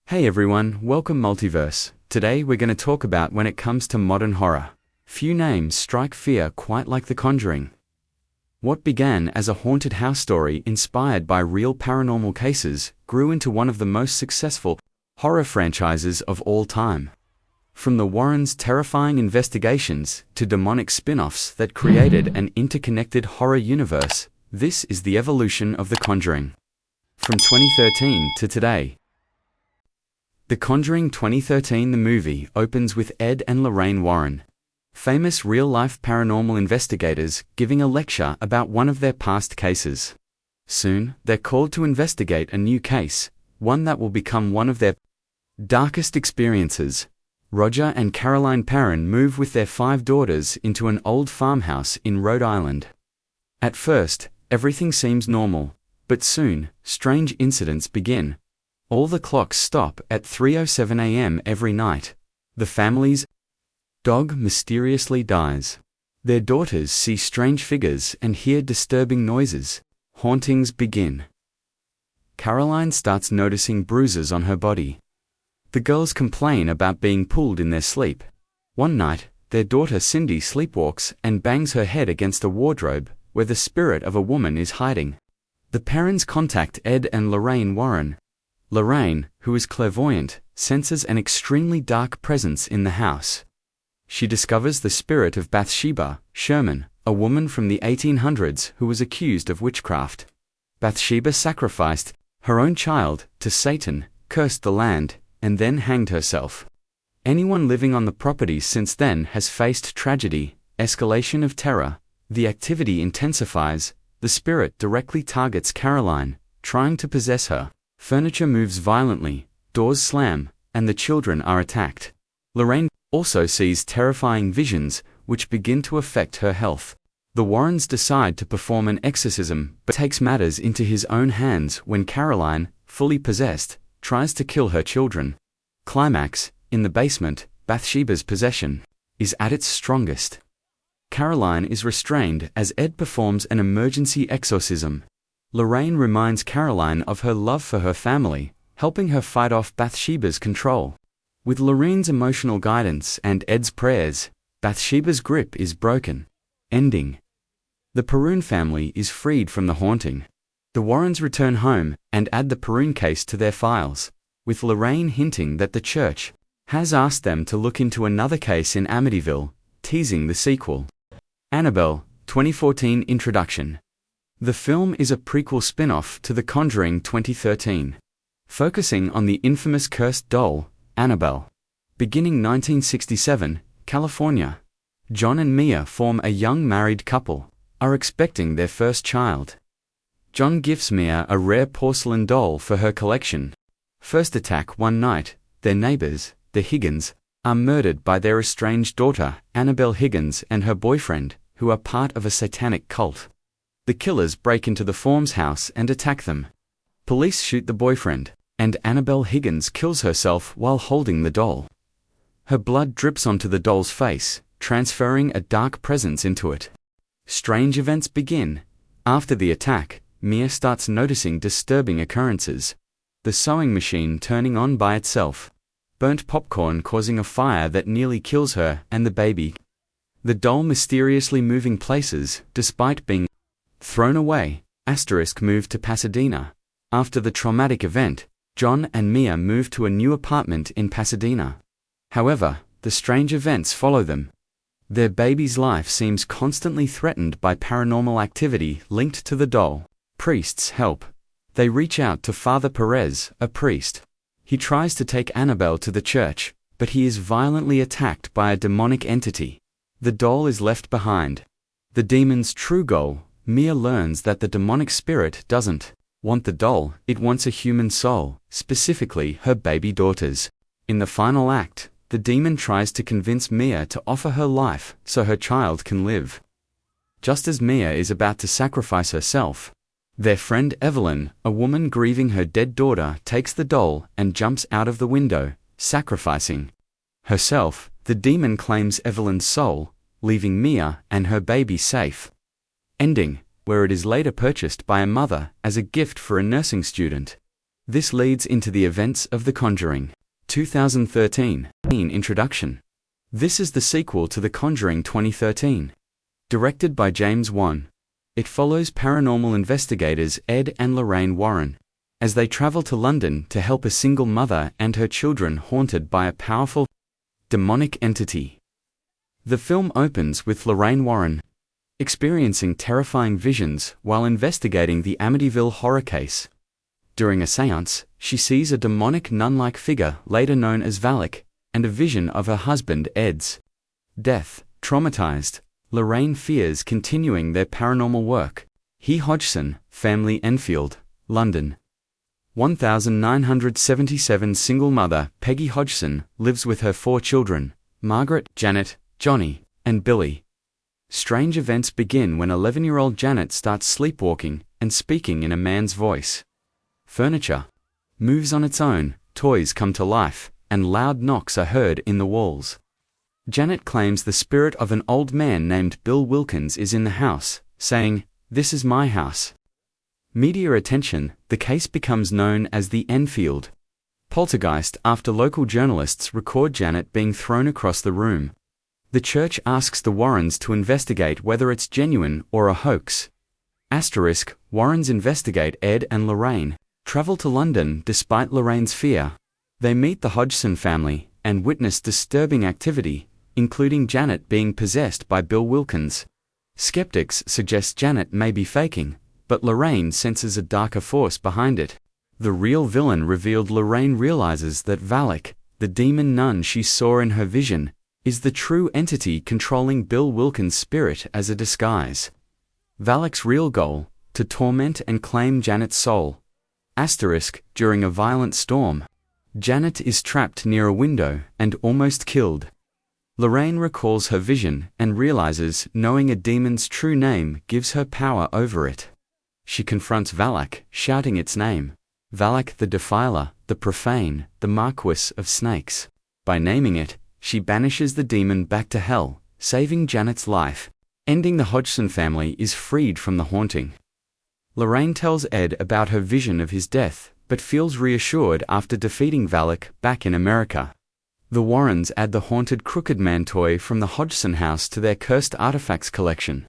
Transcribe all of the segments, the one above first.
Hey everyone, welcome Multiverse. Today we're going to talk about when it comes to modern horror. Few names strike fear quite like The Conjuring. What began as a haunted house story inspired by real paranormal cases grew into one of the most successful horror franchises of all time. From the Warrens' terrifying investigations to demonic spin-offs that created an interconnected horror universe, this is the evolution of The Conjuring. From 2013 to today. The Conjuring 2013 the movie opens with Ed and Lorraine Warren, famous real-life paranormal investigators, giving a lecture about one of their past cases. Soon, they're called to investigate a new case, one that will become one of their darkest experiences. Roger and Caroline Perrin move with their 5 daughters into an old farmhouse in Rhode Island. At first, everything seems normal, but soon, strange incidents begin. All the clocks stop at 3:07 a.m. every night. The family's dog mysteriously dies. Their daughters see strange figures and hear disturbing noises. Hauntings begin. Caroline starts noticing bruises on her body. The girls complain about being pulled in their sleep. One night, their daughter Cindy sleepwalks and bangs her head against a wardrobe where the spirit of a woman is hiding. The parents contact Ed and Lorraine Warren. Lorraine, who is clairvoyant, senses an extremely dark presence in the house. She discovers the spirit of Bathsheba Sherman, a woman from the 1800s who was accused of witchcraft. Bathsheba sacrificed her own child to Satan, cursed the land, and then hanged herself. Anyone living on the property since then has faced tragedy, escalation of terror. The activity intensifies. The spirit directly targets Caroline, trying to possess her. Furniture moves violently, doors slam, and the children are attacked. Lorraine also sees terrifying visions, which begin to affect her health. The Warrens decide to perform an exorcism, but takes matters into his own hands when Caroline, fully possessed, tries to kill her children. Climax, in the basement, Bathsheba's possession is at its strongest. Caroline is restrained as Ed performs an emergency exorcism. Lorraine reminds Caroline of her love for her family, helping her fight off Bathsheba's control. With Lorraine's emotional guidance and Ed's prayers, Bathsheba's grip is broken. Ending. The Perrin family is freed from the haunting. The Warrens return home and add the Perrin case to their files, with Lorraine hinting that the church has asked them to look into another case in Amityville, teasing the sequel. Annabelle, 2014 Introduction. The film is a prequel spin-off to The Conjuring 2013, focusing on the infamous cursed doll, Annabelle. Beginning 1967, California. John and Mia form a young married couple, are expecting their first child. John gifts Mia a rare porcelain doll for her collection. First attack one night, their neighbors, the Higgins, are murdered by their estranged daughter, Annabelle Higgins, and her boyfriend, who are part of a satanic cult. The killers break into the Forms' house and attack them. Police shoot the boyfriend, and Annabelle Higgins kills herself while holding the doll. Her blood drips onto the doll's face, transferring a dark presence into it. Strange events begin. After the attack, Mia starts noticing disturbing occurrences. The sewing machine turning on by itself. Burnt popcorn causing a fire that nearly kills her and the baby. The doll mysteriously moving places, despite being thrown away. Moved to Pasadena. After the traumatic event, John and Mia move to a new apartment in Pasadena. However, the strange events follow them. Their baby's life seems constantly threatened by paranormal activity linked to the doll. Priests help. They reach out to Father Perez, a priest. He tries to take Annabelle to the church, but he is violently attacked by a demonic entity. The doll is left behind. The demon's true goal. Mia learns that the demonic spirit doesn't want the doll, it wants a human soul, specifically her baby daughters. In the final act, the demon tries to convince Mia to offer her life so her child can live. Just as Mia is about to sacrifice herself, their friend Evelyn, a woman grieving her dead daughter, takes the doll and jumps out of the window, sacrificing herself. The demon claims Evelyn's soul, leaving Mia and her baby safe. Ending, where it is later purchased by a mother as a gift for a nursing student. This leads into the events of The Conjuring. 2013. Introduction. This is the sequel to The Conjuring 2013. Directed by James Wan. It follows paranormal investigators Ed and Lorraine Warren as they travel to London to help a single mother and her children haunted by a powerful demonic entity. The film opens with Lorraine Warren experiencing terrifying visions while investigating the Amityville horror case. During a séance, she sees a demonic nun-like figure later known as Valak, and a vision of her husband Ed's death. Traumatized, Lorraine fears continuing their paranormal work. Hodgson, family Enfield, London. 1977. Single mother Peggy Hodgson lives with her 4 children, Margaret, Janet, Johnny, and Billy. Strange events begin when 11-year-old Janet starts sleepwalking and speaking in a man's voice. Furniture moves on its own, toys come to life, and loud knocks are heard in the walls. Janet claims the spirit of an old man named Bill Wilkins is in the house, saying, "This is my house." Media attention, the case becomes known as the Enfield poltergeist after local journalists record Janet being thrown across the room. The church asks the Warrens to investigate whether it's genuine or a hoax. Warrens investigate. Ed and Lorraine travel to London despite Lorraine's fear. They meet the Hodgson family and witness disturbing activity, including Janet being possessed by Bill Wilkins. Skeptics suggest Janet may be faking, but Lorraine senses a darker force behind it. The real villain revealed. Lorraine realizes that Valak, the demon nun she saw in her vision, is the true entity controlling Bill Wilkins' spirit as a disguise. Valak's real goal, to torment and claim Janet's soul. During a violent storm, Janet is trapped near a window and almost killed. Lorraine recalls her vision and realizes knowing a demon's true name gives her power over it. She confronts Valak, shouting its name. Valak the Defiler, the Profane, the Marquis of Snakes. By naming it, she banishes the demon back to hell, saving Janet's life. Ending. The Hodgson family is freed from the haunting. Lorraine tells Ed about her vision of his death, but feels reassured after defeating Valak back in America. The Warrens add the haunted Crooked Man toy from the Hodgson house to their cursed artifacts collection.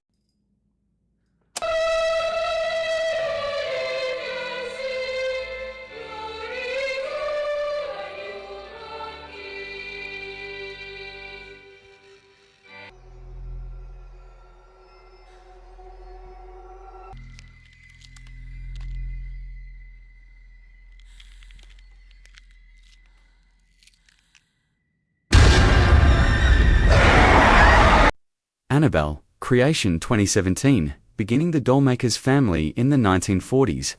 Annabelle, Creation 2017, beginning the dollmaker's family in the 1940s.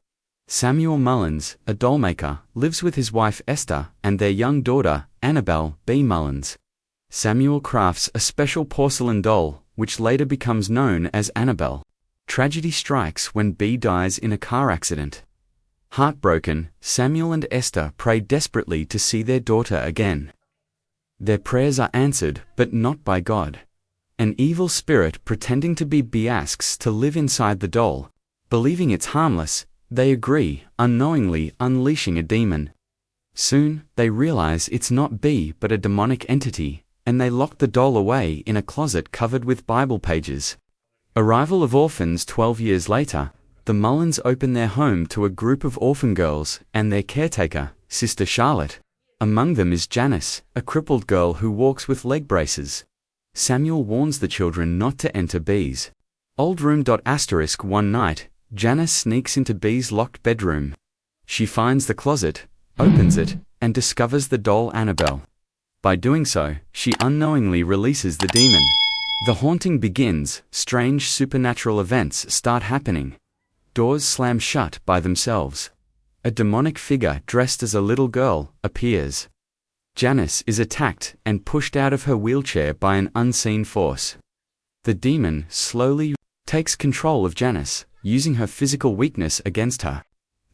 Samuel Mullins, a dollmaker, lives with his wife Esther and their young daughter, Annabelle B. Mullins. Samuel crafts a special porcelain doll, which later becomes known as Annabelle. Tragedy strikes when B dies in a car accident. Heartbroken, Samuel and Esther pray desperately to see their daughter again. Their prayers are answered, but not by God. An evil spirit pretending to be B asks to live inside the doll. Believing it's harmless, they agree, unknowingly unleashing a demon. Soon, they realize it's not B but a demonic entity, and they lock the doll away in a closet covered with Bible pages. Arrival of orphans 12 years later, the Mullins open their home to a group of orphan girls and their caretaker, Sister Charlotte. Among them is Janice, a crippled girl who walks with leg braces. Samuel warns the children not to enter B's old room. One night, Janice sneaks into B's locked bedroom. She finds the closet, opens it, and discovers the doll Annabelle. By doing so, she unknowingly releases the demon. The haunting begins. Strange supernatural events start happening. Doors slam shut by themselves. A demonic figure dressed as a little girl appears. Janice is attacked and pushed out of her wheelchair by an unseen force. The demon slowly takes control of Janice, using her physical weakness against her.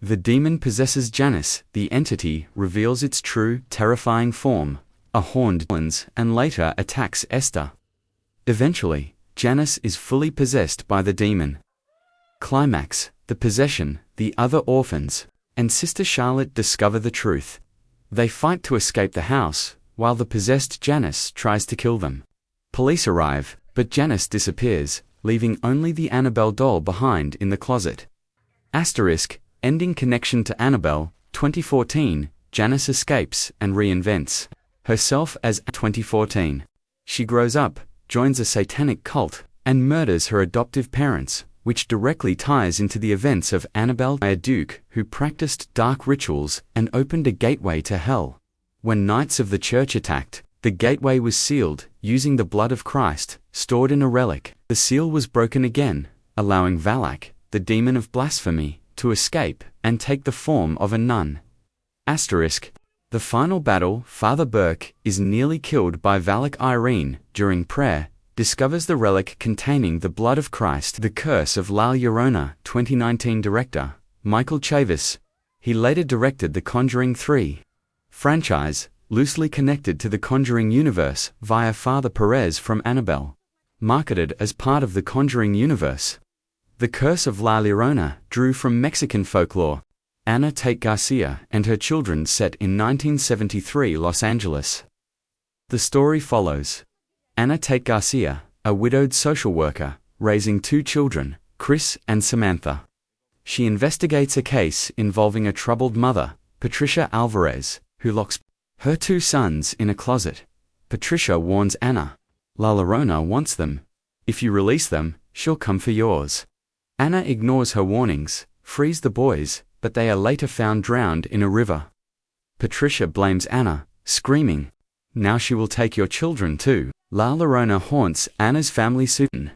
The demon possesses Janice. The entity reveals its true, terrifying form, a horned nuns, and later attacks Esther. Eventually, Janice is fully possessed by the demon. Climax, the possession, the other orphans. and Sister Charlotte discover the truth. They fight to escape the house, while the possessed Janice tries to kill them. Police arrive, but Janice disappears, leaving only the Annabelle doll behind in the closet. Ending connection to Annabelle, 2014, Janice escapes and reinvents herself as 2014. She grows up, joins a satanic cult, and murders her adoptive parents, which directly ties into the events of Annabelle, a Duke who practiced dark rituals and opened a gateway to hell. When Knights of the Church attacked, the gateway was sealed, using the blood of Christ, stored in a relic. The seal was broken again, allowing Valak, the demon of blasphemy, to escape and take the form of a nun. The final battle, Father Burke is nearly killed by Valak. Irene, during prayer, discovers the relic containing the blood of Christ. The Curse of La Llorona, 2019. Director, Michael Chavis. He later directed the Conjuring 3 franchise, loosely connected to the Conjuring Universe via Father Perez from Annabelle. Marketed as part of the Conjuring Universe, The Curse of La Llorona drew from Mexican folklore. Ana Tate Garcia and her children, set in 1973 Los Angeles. The story follows Ana Tate Garcia, a widowed social worker, raising two children, Chris and Samantha. She investigates a case involving a troubled mother, Patricia Alvarez, who locks her two sons in a closet. Patricia warns Ana, La Llorona wants them. If you release them, she'll come for yours. Ana ignores her warnings, frees the boys, but they are later found drowned in a river. Patricia blames Ana, screaming, "Now she will take your children too." La Llorona haunts Ana's family soon.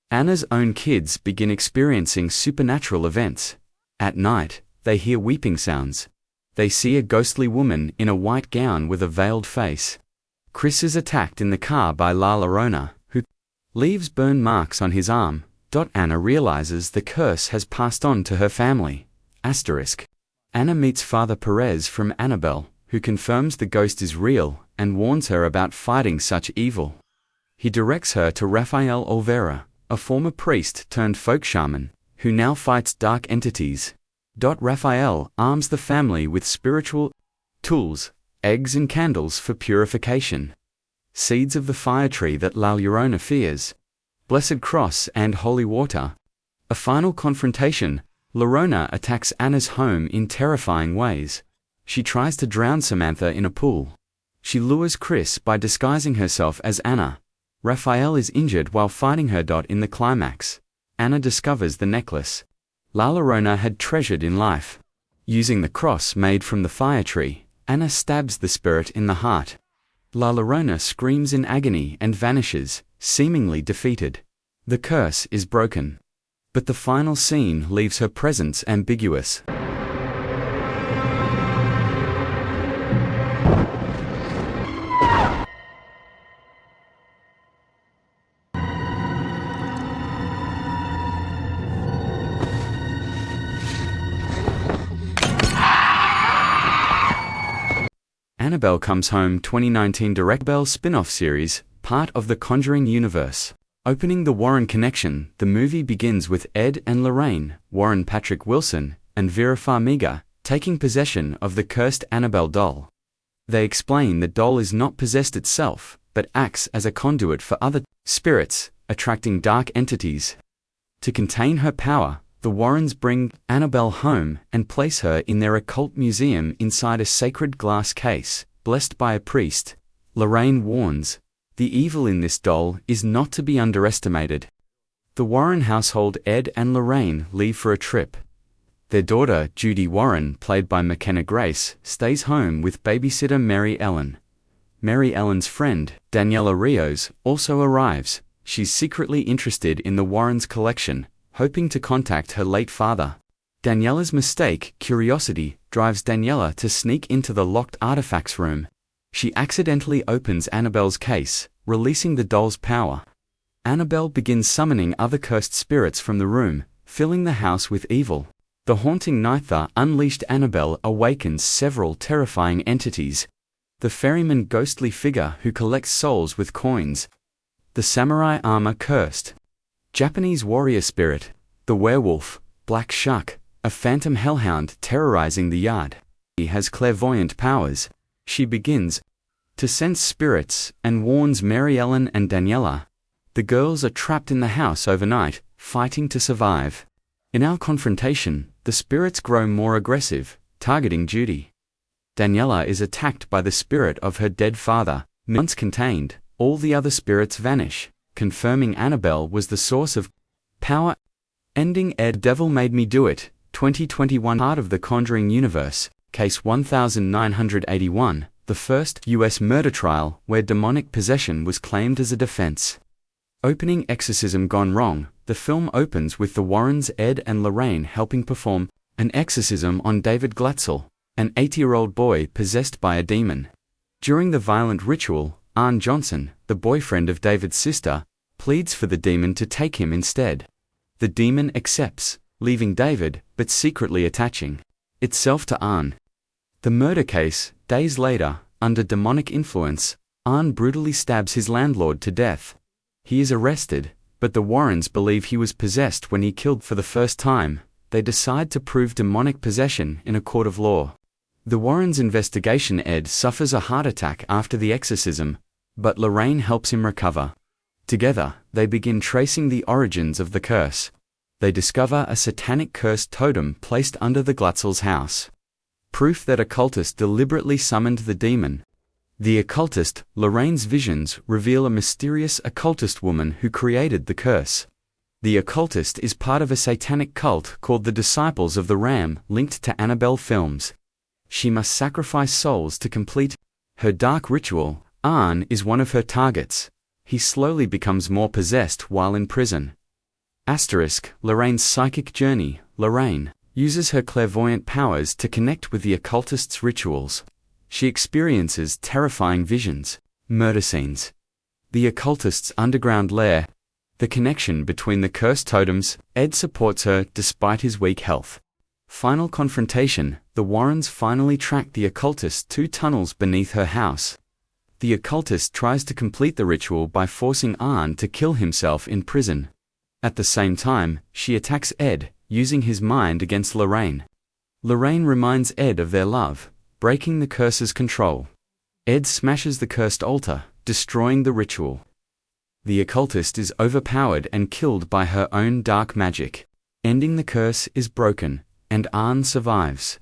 Ana's own kids begin experiencing supernatural events. At night, they hear weeping sounds. They see a ghostly woman in a white gown with a veiled face. Chris is attacked in the car by La Llorona, who leaves burn marks on his arm. Ana realizes the curse has passed on to her family. Ana meets Father Perez from Annabelle, who confirms the ghost is real and warns her about fighting such evil. He directs her to Rafael Olvera, a former priest turned folk shaman, who now fights dark entities. Rafael arms the family with spiritual tools, eggs and candles for purification, seeds of the fire tree that La Llorona fears, blessed cross and holy water. A final confrontation. Llorona attacks Ana's home in terrifying ways. She tries to drown Samantha in a pool. She lures Chris by disguising herself as Ana. Rafael is injured while fighting her. In the climax, Ana discovers the necklace La Llorona had treasured in life. Using the cross made from the fire tree, Ana stabs the spirit in the heart. La Llorona screams in agony and vanishes, seemingly defeated. The curse is broken. But the final scene leaves her presence ambiguous. Annabelle Comes Home, 2019. Annabelle spin-off series, part of the Conjuring Universe. Opening the Warren connection, the movie begins with Ed and Lorraine, Warren Patrick Wilson, and Vera Farmiga, taking possession of the cursed Annabelle doll. They explain the doll is not possessed itself, but acts as a conduit for other spirits, attracting dark entities. To contain her power, the Warrens bring Annabelle home and place her in their occult museum inside a sacred glass case, blessed by a priest. Lorraine warns, the evil in this doll is not to be underestimated. The Warren household, Ed and Lorraine, leave for a trip. Their daughter, Judy Warren, played by McKenna Grace, stays home with babysitter Mary Ellen. Mary Ellen's friend, Daniela Rios, also arrives. She's secretly interested in the Warrens' collection, hoping to contact her late father. Daniela's mistake, curiosity, drives Daniela to sneak into the locked artifacts room. She accidentally opens Annabelle's case, releasing the doll's power. Annabelle begins summoning other cursed spirits from the room, filling the house with evil. The haunting Nightmare unleashed Annabelle awakens several terrifying entities. The ferryman, ghostly figure who collects souls with coins. The samurai armor, cursed Japanese warrior spirit. The werewolf, black shuck, a phantom hellhound terrorizing the yard. He has clairvoyant powers. She begins to sense spirits and warns Mary Ellen and Daniela. The girls are trapped in the house overnight, fighting to survive. In our confrontation, the spirits grow more aggressive, targeting Judy. Daniela is attacked by the spirit of her dead father. Once contained, all the other spirits vanish, confirming Annabelle was the source of power. Ending Ed Devil Made Me Do It, 2021. Part of the Conjuring Universe, Case 1981, the first U.S. murder trial where demonic possession was claimed as a defense. Opening Exorcism Gone Wrong, the film opens with the Warrens Ed and Lorraine helping perform an exorcism on David Glatzel, an 8-year-old boy possessed by a demon. During the violent ritual, Arn Johnson, the boyfriend of David's sister, pleads for the demon to take him instead. The demon accepts, leaving David, but secretly attaching itself to Arn. The murder case, days later, under demonic influence, Arn brutally stabs his landlord to death. He is arrested, but the Warrens believe he was possessed when he killed for the first time. They decide to prove demonic possession in a court of law. The Warrens' investigation. Ed suffers a heart attack after the exorcism, but Lorraine helps him recover. Together, they begin tracing the origins of the curse. They discover a satanic cursed totem placed under the Glatzel's house. Proof that occultist deliberately summoned the demon. The occultist, Lorraine's visions reveal a mysterious occultist woman who created the curse. The occultist is part of a satanic cult called the Disciples of the Ram, linked to Annabelle films. She must sacrifice souls to complete her dark ritual. Arn is one of her targets. He slowly becomes more possessed while in prison. Lorraine's psychic journey. Lorraine uses her clairvoyant powers to connect with the occultist's rituals. She experiences terrifying visions, murder scenes. The occultist's underground lair. The connection between the cursed totems. Ed supports her despite his weak health. Final confrontation. The Warrens finally track the occultist 2 tunnels beneath her house. The occultist tries to complete the ritual by forcing Arn to kill himself in prison. At the same time, she attacks Ed, using his mind against Lorraine. Lorraine reminds Ed of their love, breaking the curse's control. Ed smashes the cursed altar, destroying the ritual. The occultist is overpowered and killed by her own dark magic. Ending the curse is broken, and Arn survives.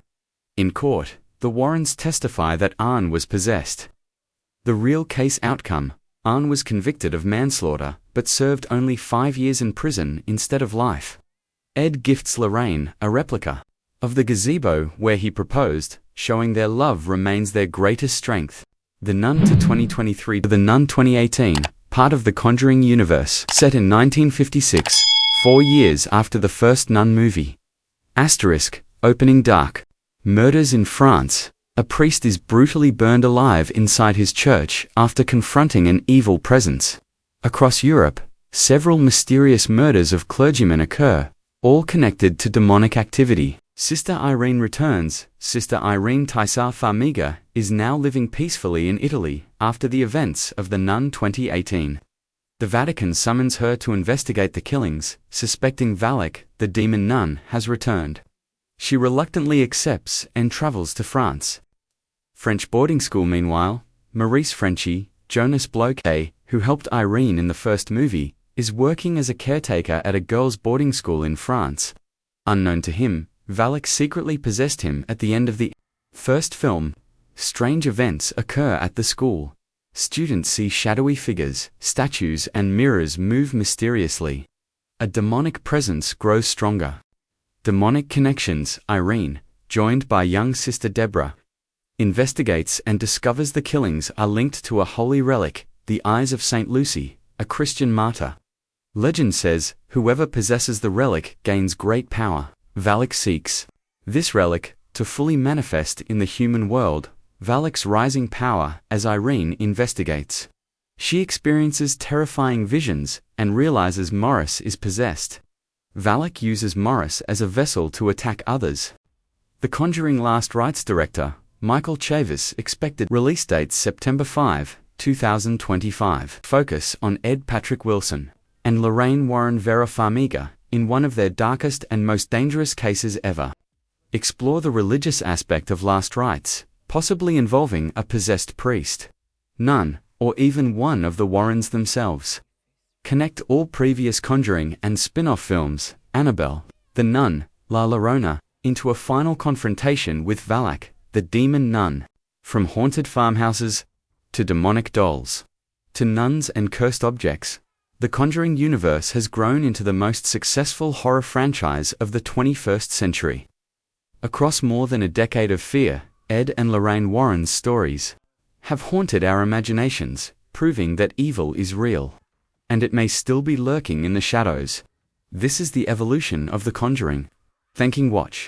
In court, the Warrens testify that Arn was possessed. The real case outcome: Arn was convicted of manslaughter, but served only 5 years in prison instead of life. Ed gifts Lorraine a replica of the gazebo where he proposed, showing their love remains their greatest strength. The Nun II 2023 to the Nun 2018, part of the Conjuring Universe, set in 1956, 4 years after the first Nun movie. Opening dark. Murders in France. A priest is brutally burned alive inside his church after confronting an evil presence. Across Europe, several mysterious murders of clergymen occur, all connected to demonic activity. Sister Irene returns. Sister Irene Taisar Farmiga is now living peacefully in Italy after the events of the Nun 2018. The Vatican summons her to investigate the killings, suspecting Valak, the demon nun, has returned. She reluctantly accepts and travels to France. French boarding school. Meanwhile, Maurice Frenchy, Jonas Bloquet, who helped Irene in the first movie, is working as a caretaker at a girls' boarding school in France. Unknown to him, Valak secretly possessed him at the end of the first film. Strange events occur at the school. Students see shadowy figures, statues, and mirrors move mysteriously. A demonic presence grows stronger. Demonic connections. Irene, joined by young sister Deborah, investigates and discovers the killings are linked to a holy relic, the Eyes of Saint Lucy, a Christian martyr. Legend says, whoever possesses the relic gains great power. Valak seeks this relic to fully manifest in the human world. Valak's rising power as Irene investigates. She experiences terrifying visions and realizes Morris is possessed. Valak uses Morris as a vessel to attack others. The Conjuring Last Rites director, Michael Chavis, expected release date September 5, 2025. Focus on Ed Patrick Wilson and Lorraine Warren Vera Farmiga in one of their darkest and most dangerous cases ever. Explore the religious aspect of last rites, possibly involving a possessed priest, nun, or even one of the Warrens themselves. Connect all previous Conjuring and spin-off films, Annabelle, the Nun, La Llorona, into a final confrontation with Valak, the demon nun. From haunted farmhouses, to demonic dolls, to nuns and cursed objects, the Conjuring universe has grown into the most successful horror franchise of the 21st century. Across more than a decade of fear, Ed and Lorraine Warren's stories have haunted our imaginations, proving that evil is real, and it may still be lurking in the shadows. This is the evolution of The Conjuring. Thanking watch.